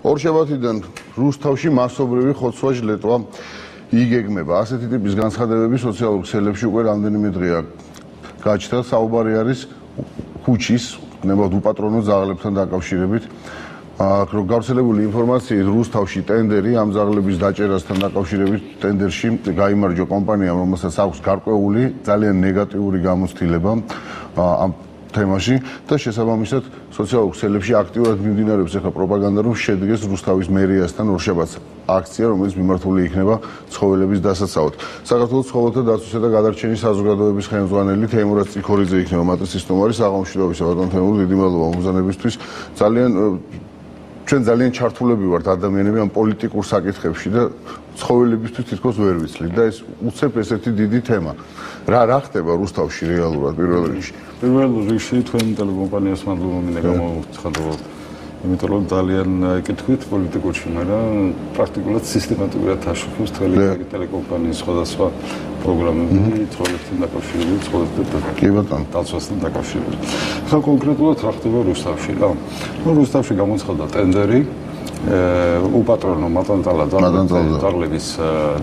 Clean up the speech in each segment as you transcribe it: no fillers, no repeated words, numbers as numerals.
ორშაბათიდან რუსთავში მასობრივი ხოცვა ჟლეტვა იგეგმება. ასეთი ტიპის განცხადებები სოციალურ ქსელებში უკვე რამდენიმე დღეა გაჩნდა. საუბარი არის ქუჩის, ნებად უპატრონო ძაღლებთან დაკავშირებით. გავრცელებული ინფორმაციით რუსთავში ტენდერი ამ ძაღლების დაჭერასთან დაკავშირებით ტენდერში გაიმარჯვა კომპანიამ, რომელსაც აქვს გარკვეული ძალიან ნეგატიური გამოცდილება ამ თემაში და შესაბამისად სოციალურ ქსელებში აქტიურად მიმდინარეობს ახლა პროპაგანდა, რომ შედგეს რუსთავის მერიასთან ორშაბათს აქცია, რომელიც მიმართული იქნება ცხოველების დასაცავად. საქართველოს ცხოველთა დაცვისა და გადარჩენის საზოგადოების ხელმძღვანელი თეიმურაზ წიქორიძე იქნება მათთვის სტუმარი. საღამოშიდობისა ბატონ თეიმურ, დიდი მადლობა მოგზაურობისთვის. ჩვენ ძალიან ჩართულები ვართ ადამიანები ამ პოლიტიკურ საკითხებში და ცხოველებისთვის თითქოს ვერ ვიცლით და ეს უცებ ესეთი დიდი თემა. რა ხდება რუსთავში რეალურად პირველ რიგში? პირველ რიგში თქვენ ტელეკომპანიას მადლობა მინდა გამოუცხადოთ. იმიტომ რომ ძალიან ეკითხვით პოლიტიკურში, მაგრამ პრაქტიკულად სისტემატურად აშუქებს თქვენი ტელეკომპანიის სხვადასხვა პროგრამები ცხოველებთან დაკავშირებით, ცხოველებთან დაცვასთან დაკავშირებით. ხა კონკრეტულად რა ხდება რუსთავში რა? რუსთავში გამოცხადდა ტენდერი უპატრონო მატანტალა ძაღლების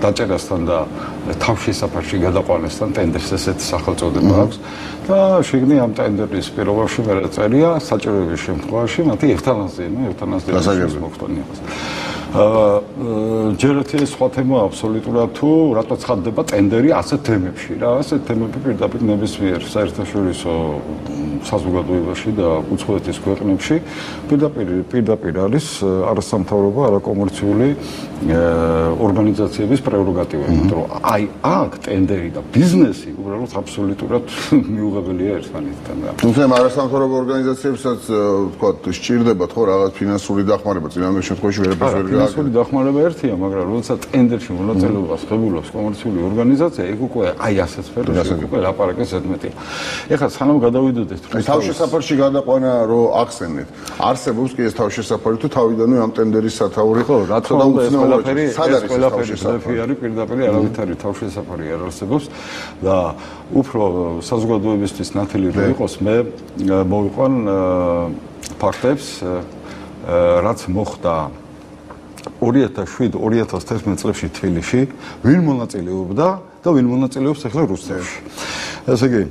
დაჭერასთან და თავშესაფარში გადაყვანასთან ტენდერს ესეთი სახელწოდება აქვს და შეგნი ამ ტენდერის პირობებში მე წერია საჭიროების შემთხვევაში მათი ევთანაზიების მოხდენა იყოს. ჯერ ერთი სხვა თემა აბსოლუტურად თუ რატო ცხადდება ტენდერი ასეთ თემებში რა, ასეთ თემები პირდაპირ ნებისმიერ საერთაშორისო საზოგადოებაში და უცხოეთის ქვეყნებში პირდაპირ არის არასამთავრობო, არაკომერციული ორგანიზაციების პრეროგატივები, იმიტომ რომ აი აქ ტენდერი და ბიზნესი უბრალოდ აბსოლუტურად მიუღებელია ერთმანეთთან. თუმცა არასამთავრობო ორგანიზაციებსაც თქვა სჭირდებათ ხო რაღაც ფინანსური დახმარება, წინამორბედ შემთხვევაში ვერაფერს ვერ ფინანსური დახმარება ერთია, მაგრამ როდესაც ტენდერში მონაწილეობას ღებულობს კომერციული ორგანიზაცია, იქ უკვე აი ასეთ სფეროში უკვე ლაპარაკი ზედმეტია. ეხლა სანამ გადავიდოდეთ თავშესაფარში გადაყვანა რო ახსენეთ. არსებობს კი ეს თავშესაფარი თუ თავიდანვე ამ ტენდერის სათაური ხო, რა თქმა უნდა ეს ყველაფერი არის პირდაპირ არავითარი თავშესაფარი არ არსებობს და უფრო საზოგადოებისთვის ნათელი რო იყოს, მე მოვიყვან ფაქტებს, რაც მოხდა 2007-2011 წლებში თბილისში, ვინ მონაწილეობდა და ვინ მონაწილეობს ახლა რუსთავში. ესე იგი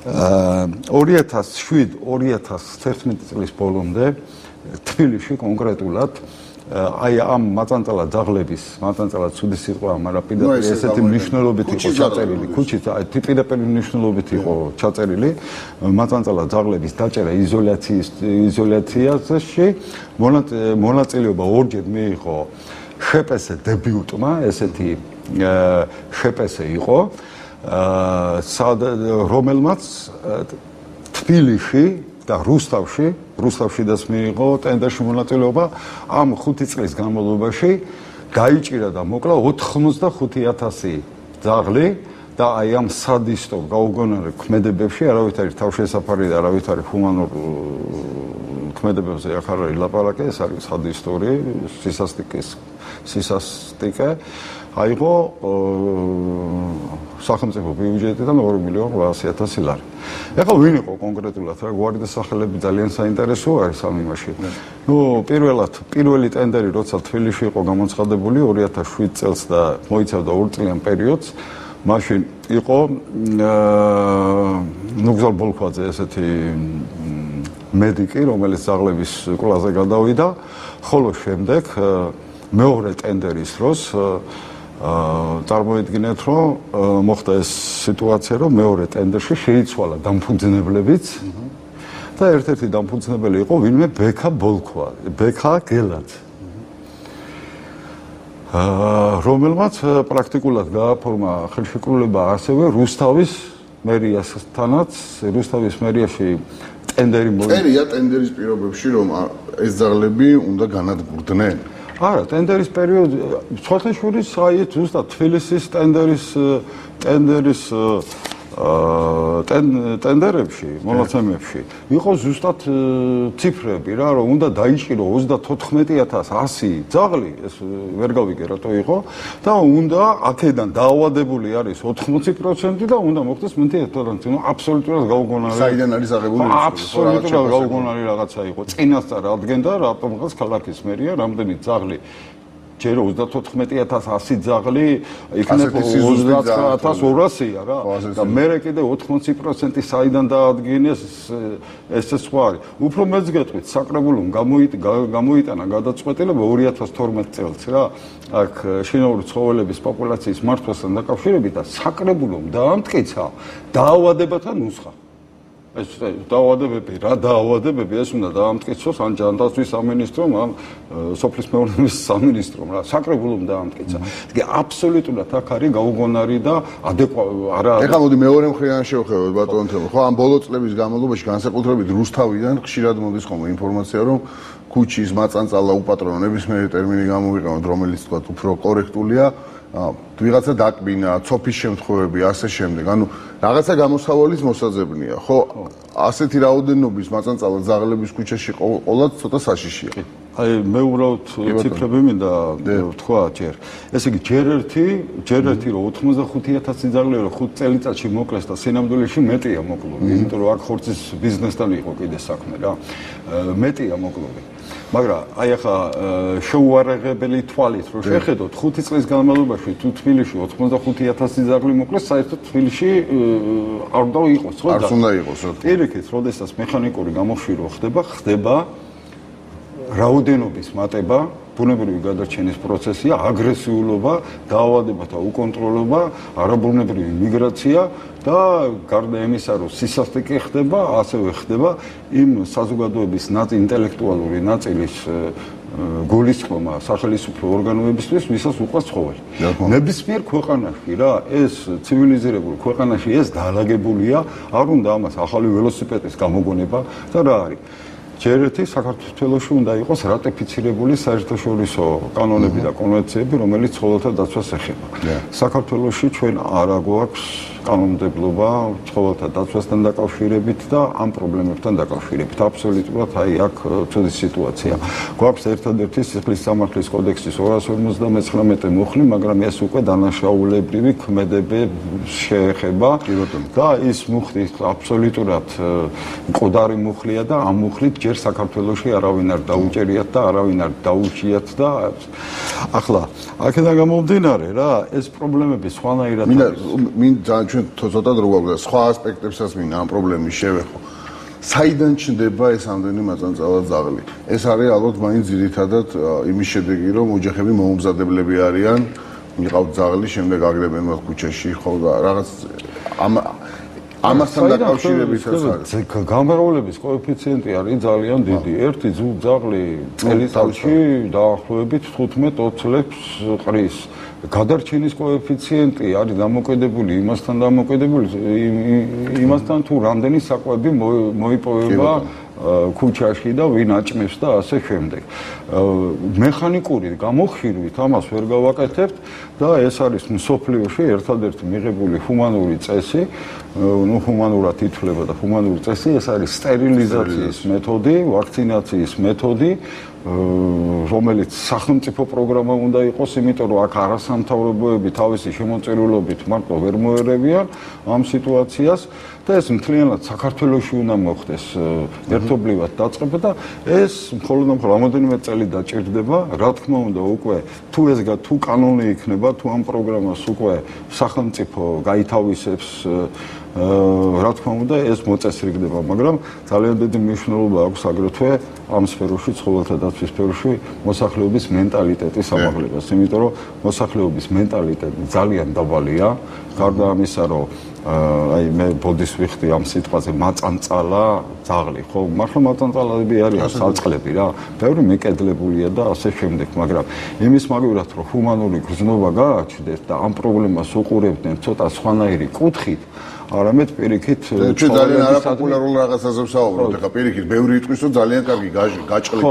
2007-2011 წლის ბოლომდე თბილისში კონკრეტულად აი ამ მაწანწალა ძაღლების, მაწანწალა ცუდი სიტყვა, მაგრამ პირდაპირ ესეთი მნიშვნელობით იყო ჩაწერილი, ქუჩით აი პირდაპირ მნიშვნელობით იყო ჩაწერილი მაწანწალა ძაღლების დაჭერა იზოლაციაში მონაწილეობა ორჯერ მიიღო შპს დებიუტმა, ესეთი შპს იყო რომელმაც თბილისში და რუსთავშიდაც მიიღო ტენდერში მონაწილეობა ამ 5 წლის განმავლობაში გაიჭირა და მოკლა 85,000 ძაღლი და აი ამ სადისტო გაუგონარ ქმედებებში არავითარი თავშესაფარი და არავითარი ჰუმანურ ქმედებებზე ახლა არის ლაპარაკი, ეს არის სადისტური სისასტიკე აიღო სახელმწიფო ბიუჯეტიდან 2,800,000 ლარი. ეხლა ვინ იყო კონკრეტულად რა გვარი და სახელები ძალიან საინტერესო არის ამ იმაში. პირველი ტენდერი როცა თბილისში იყო გამოცხადებული 2007 წელს და მოიცავდა 2 წლიან პერიოდს, მაშინ იყო ნუგზალ ბოლქვაძე ესეთი მედიკი, რომელიც ძაღლების კლაზე გადავიდა, ხოლო შემდეგ მეორე ტენდერის დროს წარმოიდგინეთ, რომ მოხდა ეს სიტუაცია, რომ მეორე ტენდერში შეიცვალა დამფუძნებლებიც და ერთ-ერთი დამფუძნებელი იყო ვინმე ბექა ბოლქვა, ბექა გელად. რომელმაც პრაქტიკულად გააფორმა ხელშეკრულება ასევე რუსთავის მერიასთანაც, რუსთავის მერიაში ტენდერი წერია ტენდერის პირობებში, რომ ეს ძაღლები უნდა განადგურდნენ. არა, ტენდერის პერიოდი სხვათა შორის აი ზუსტად თბილისის ტენდერის ტენდერებში, მონაცემებში იყო ზუსტად ციფრები რა, რომ უნდა დაიჭირო 34100 ძაღლი, ეს ვერ გავიგე რატო იყო და უნდა აქედან დაავადებული არის 80% და უნდა მოხდეს მენტალიტეტი, ნუ აბსოლუტურად გაუგონარი. საიდან არის აღებული? აბსოლუტურად გაუგონარი რაღაცა იყო. წინასწარ ადგენდა რატომღაც ქალაქის მერია რამდენი ძაღლი ჯერ 34100 ძაღლი იქნება 39200-ია რა და მერე კიდე 80% საიდან დაადგენეს ესე სხვა არის. უფრო მეც გეტყვით, საკრებულომ გამოიტანა გადაწყვეტილება 2012 წელს რა, აქ შინაური ცხოველების პოპულაციის მართვასთან დაკავშირებით და საკრებულომ დაამტკიცა დაავადებათა ნუსხა. ეს დაავადებები რა დაავადებები ეს უნდა დაამტკიცოს ან ჯანდაცვის სამინისტრომ ან სოფლის მეურნეობის სამინისტრომ რა საკრებულომ დაამტკიცა. იგი აბსოლუტურად აქ არის გაუგონარი და არა ეხლა მოდი მეორე მხრიდან შევხედოთ ბატონ თემო. ხო ამ ბოლო წლების განმავლობაში განსაკუთრებით რუსთავიდან ხშირად მოდის ხოლმე ინფორმაცია რომ ქუჩის მაწანწალა უპატრონო ნებისმიერი ტერმინი გამოვიყენოთ რომელიც თქვა უფრო კორექტულია ვიღაცა დაკბინა, ცოფის შემთხვევები, ასე შემდეგ. ანუ რაღაცა გამოსავალის მოსაძებნია. ხო, ასეთი რაოდენობის მაწანწალა ძაღლების ქუჩაში ყოლად ცოტა საშიშია. აი მე უბრალოდ ციფრები მინდა ვთქვა ჯერ. ესე იგი ჯერ ერთი რომ 85000 ძაღლი რომ 5 წელიწადში მოკლეს და სინამდვილეში მეტია მოკლული, იმიტომ რომ აქ ხორცის ბიზნესთან იყო კიდე საქმე რა. მეტია მოკლული. მაგრამ აი ახლა შეუარაღებელი თვალით რომ შეხედოთ 5 წლის განმავლობაში თუ თბილისში 85000 ძაღლი მოკლეს, საერთოდ თბილისში არ უნდა იყოს, ხო? არც უნდა იყოს. პირიქით, როდესაც მექანიკური გამოშვირო ხდება რაოდენობის მატება, ბუნებრივი გადარჩენის პროცესია, აგრესიულობა, დაავადებათა უკონტროლობა, არაბუნებრივი მიგრაცია და გარდა იმისა, რომ სისასტიკე ხდება, ასევე ხდება იმ საზოგადოების ინტელექტუალური ნაწილის გულისხმობა სახელმწიფო ორგანოებისთვის, ვისაც უყვარს ცხოველი. ნებისმიერ ქვეყანაში რა, ეს ცივილიზირებულ ქვეყანაში ეს დაალაგებულია, არ უნდა ამას ახალი ველოსიპედის გამოგონება და რა არის. ჯერ ერთი საქართველოში უნდა იყოს რატიფიცირებული საერთაშორისო კანონები და კონვენციები, რომელიც ცხოველთა დაცვას ეხება. საქართველოში ჩვენ არ გვაქვს კანონმდებლობა ცხოველთა დაცვასთან დაკავშირებით და ამ პრობლემებთან დაკავშირებით. აბსოლუტურად აი აქ ცუდი სიტუაცია. გვაქვს ერთადერთი სიხლის სამართლის კოდექსის 259 მუხლი, მაგრამ ეს უკვე დანაშაულებრივი ქმედებებს შეეხება და ის მუხლი აბსოლუტურად მკვდარი მუხლია და ამ მუხლით ჯერ საქართველოში არავინ არ დაუჭერიათ და არავინ არ დაუჭიათ და ახლა აქედან გამომდინარე რა ეს პრობლემები სხვანაირად მინდა ჩვენ ცოტა დრო გვაქვს სხვა ასპექტებსაც მინდა ამ პრობლემის შევეხო. საიდან ჩნდება ეს ამდენი მაწანწალა ძაღლი? ეს არის ალბათ მაინც ძირითადად იმის შედეგი, რომ ოჯახები მოუმზადებლები არიან, მიყავთ ძაღლი, შემდეგ აგრებენ მათ ქუჩაში, ხო და რაღაც ამასთან დაკავშირებითაც არის. გამრავლების კოეფიციენტი არის ძალიან დიდი. ერთი ძაღლი წელიწადში დაახლოებით 15-20 წლებს ყრის. გადარჩენის კოეფიციენტი არის დამოკიდებული იმასთან თუ რამდენი საკვები მოიპოვება ქუჩაში და ვინ აჭმევს და ასე შემდეგ. მექანიკური გამოხირვით ამას ვერ გავაკეთებთ და ეს არის მსოფლიოში ერთადერთი მიღებული ჰუმანური წესი, ну ჰუმანურად ითვლება და ჰუმანური წესი ეს არის სტერილიზაციის მეთოდი, ვაქცინაციის მეთოდი, რომელიც სახელმწიფო პროგრამა უნდა იყოს, იმიტომ რომ აქ არასამთავრობოები თავისი შემოწირულობით მარტო ვერ მოერევიან ამ სიტუაციას და ეს მთლიანად საქართველოში უნდა მოხდეს ერთობლივად დაწყება და ეს მხოლოდ რამოდენიმე წელი დაჭირდება, რა თქმა უნდა უკვე თუ კანონი იქნება, თუ ამ პროგრამას უკვე სახელმწიფო გაითავისებს რა თქმა უნდა ეს მოწესრიგდება, მაგრამ ძალიან დიდი მნიშვნელობა აქვს აგრეთვე ამ სფეროში, ცხოველთა დაცვის სფეროში მოსახლეობის მენტალიტეტის ამაღლებას, იმიტომ რომ მოსახლეობის მენტალიტეტი ძალიან დაბალია, გარდა ამისა, რომ აი მე ბოდის ვიხდი ამ სიტყვაზე მაწანწალა ძაღლი, ხო, მართლა მაწანწალები არიან საწყლები რა, ბევრი მიკედლებულია და ასე შემდეგ, მაგრამ იმის მაგივრად რომ ჰუმანური გრძნობა გააჩნდეს და ამ პრობლემას უყურებდნენ ცოტა სხვანაირი კუთხით, არამედ პირიქით ჩვენ ძალიან არაპოპულარულ რაღაცაზე ვსაუბრობთ. ეხლა პირიქით ბევრი იტყვის, რომ ძალიან კარგი გაჭყლით,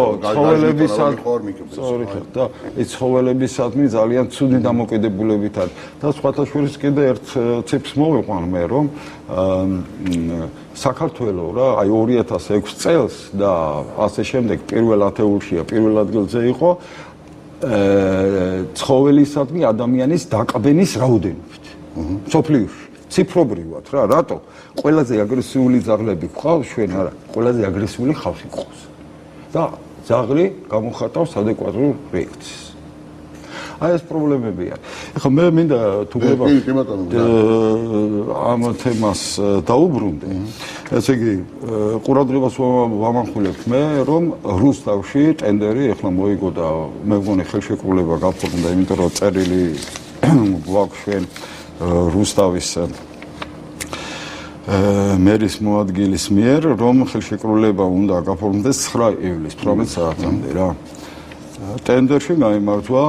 და ეს ცხოველებისადმი ძალიან ცუდი დამოკიდებულებით არის. და სხვათა შორის კიდე ერთ ციფრს მოვიყვან მე, რომ საქართველო რა, აი 2006 წელს და ასე შემდეგ პირველ ათეულშია, პირველ ადგილზე იყო ცხოველისადმი ადამიანის დაყბენის რაოდენობით. მსოფლიოში ციფრობრივად რა, რატო? ყველაზე აგრესიული ძაღლები გვყავს, ჩვენ არა, ყველაზე აგრესიული ხავსი გვყავს. და ძაღლი გამოხატავს ადეკვატურ რეაქციას. აი ეს პრობლემები არის. ეხლა მე მინდა თუ გება ამ თემას დაუბრუნდე. ესე იგი, ყურადღებას ვამახვილებთ მე, რომ რუსთავში ტენდერი ეხლა მოიგო და მე მგონი ხელშეკრულება გაფორმდა, იმიტომ რომ წერილი გვაქვს ჩვენ რუსთავის მერის მოადგილის მიერ, რომ ხელშეკრულება უნდა გაფორმდეს 9 ივლისს 18 საათამდე რა. ტენდერში გაიმართვა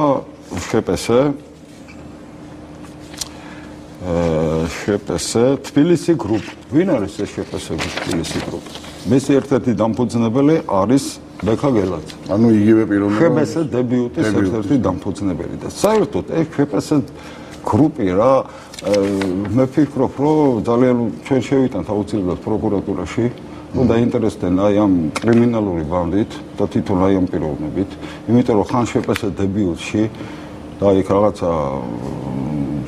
შპს თბილისი გრუპ. ვინ არის ეს შპს თბილისი გრუპ? მისი ერთ-ერთი დამფუძნებელი არის ბექა გელაძე. ანუ იგივე პიროვნება. შპს დებიუტის ერთ-ერთი დამფუძნებელი და საერთოდ ეს შპს გრუპი რა, მე ვფიქრობ, რომ ძალიან ჩვენ შევიტანთ აუცილებლად პროკურატურაში, რომ დაინტერესდნენ აი ამ კრიმინალური ბანდით და თვითონ აი ამ პიროვნებით, იმიტომ რომ ხან შპს დებიუტში და იქ რაღაცა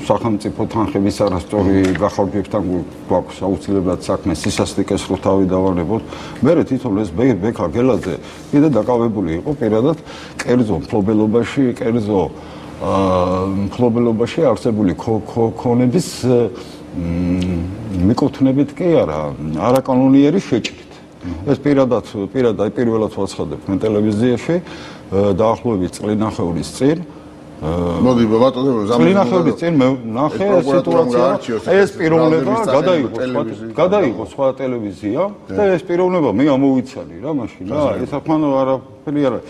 სახელმწიფო თანხების არასწორი გახარჯვებთან გვაქვს აუცილებლად საქმე სისასტიკეს რო თავი დავანებოთ. მე თვითონ ეს ბექა გელაძე კიდე დაკავებული იყო პირადად კერძო მფლობელობაში არსებული ქონების მიკუთვნებით კი არა, არაკანონიერი შეჭრით. ეს პირადად პირველად ვაცხადებ მე ტელევიზიაში დაახლოებით წლინახევრის წინ. მოდი ბატონო, წლინახევრის წინ მე ნახე სიტუაცია, ეს პიროვნება გადაიღო სხვა ტელევიზია და ეს პიროვნება მე ამოვიცანი რა მაშინ რა, ეს ახმანო არაფერი არა.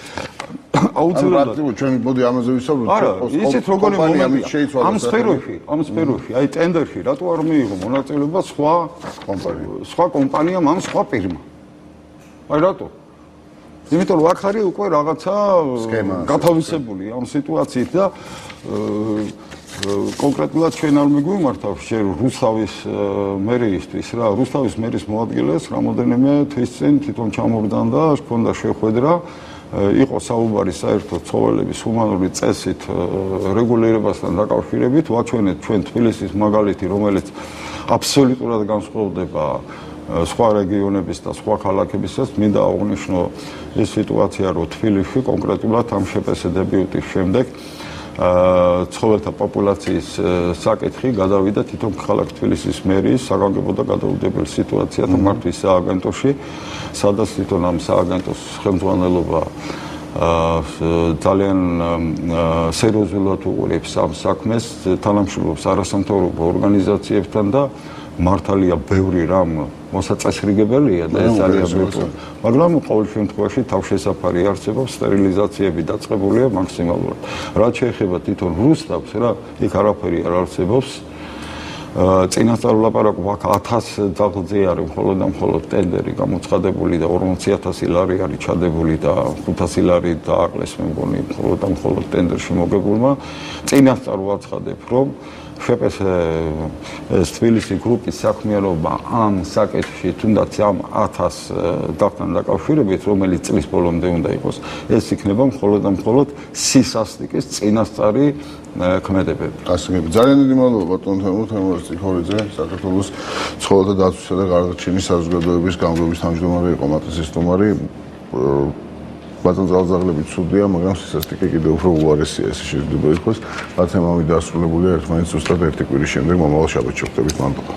აუცილებლად ჩვენ მოდი ამაზე ვისაუბროთ. არა, ისეთ როგორი მომენტია ამ სფეროში, აი ტენდერში რატო არ მიიღო მონაწილეობა სხვა კომპანიამ ამ სხვა პირმა? აი რატო? იმიტომ რომ აქ არის უკვე რაღაცა გათავისებული ამ სიტუაციით და კონკრეტულად ჩვენ არ მიგვიმართავ შენ რუსთავის მერიისთვის რა, რუსთავის მერის მოადგილეს რამოდენიმე თვის წინ თვითონ ჩამოგდანდა, ჰქონდა შეხვედრა, იყო საუბარი საერთოდ ცხოველების ჰუმანური წესით რეგულირებასთან დაკავშირებით, ვაჩვენეთ ჩვენ თბილისის მაგალითი, რომელიც აბსოლუტურად განსხვავდება სხვა რეგიონების და სხვა ქალაქებისას. მინდა აღვნიშნო ეს სიტუაცია, რომ თბილისში კონკრეტულად ამ შპს დებიუტის შემდეგ ცხოველთა პოპულაციის საკითხი გადავიდა თვითონ ქალაქ თბილისის მერიის საგანგებო და გადაუდებელი სიტუაციათა მართვის სააგენტოში, სადაც თვითონ ამ სააგენტოს ხელმძღვანელობა ძალიან სერიოზულად უყურებს ამ საქმეს, თანამშრომლობს არასამთავრობო ორგანიზაციებთან და მართალია ბევრი რამ მოსაწესრიგებელია და ეს არის ბევრი. მაგრამ ყოველ შემთხვევაში თავშესაფარი არსებობს, სტერილიზაციები დაწყებულია მაქსიმალურად. რაც შეეხება თვითონ რუსთავს რა, იქ არაფერი არ არსებობს. წინასწარ ვლაპარაკობ, აქ 1000 ძაღლზე არის მხოლოდ ტენდერი გამოცხადებული და 40000 ლარი არის ჩადებული და 500 ლარი დააკლეს მე მგონი მხოლოდ ტენდერში მოგებულმა. წინასწარ ვაცხადებ, რომ შპს ეს თბილისი გრუპის საქმიანობა ამ საკითხში თუნდაც ამ 1000 დაღთან დაკავშირებით, რომელიც წლის ბოლომდე უნდა იყოს, ეს იქნება მხოლოდ სისასტიკის წინასწარი ქმედებები. გასაგები. ძალიან დიდი მადლობა ბატონ თემურაზ ციხორიძე, საქართველოს ცხოველთა დაცვისა და გარდაჩენის საზოგადოების გამგეობის თავმჯდომარე იყო მათეს სტუმარი. ბატონ ძალზაღლები ცუდია, მაგრამ სისასტიკე კიდევ უფრო უარესია, ეს შეიძლება ითქვას. მათემავი დასრულებულია ერთმანეთს ზუსტად ერთი კვირის შემდეგ მომავალ შაბათს შევხვდებით. მადლობა.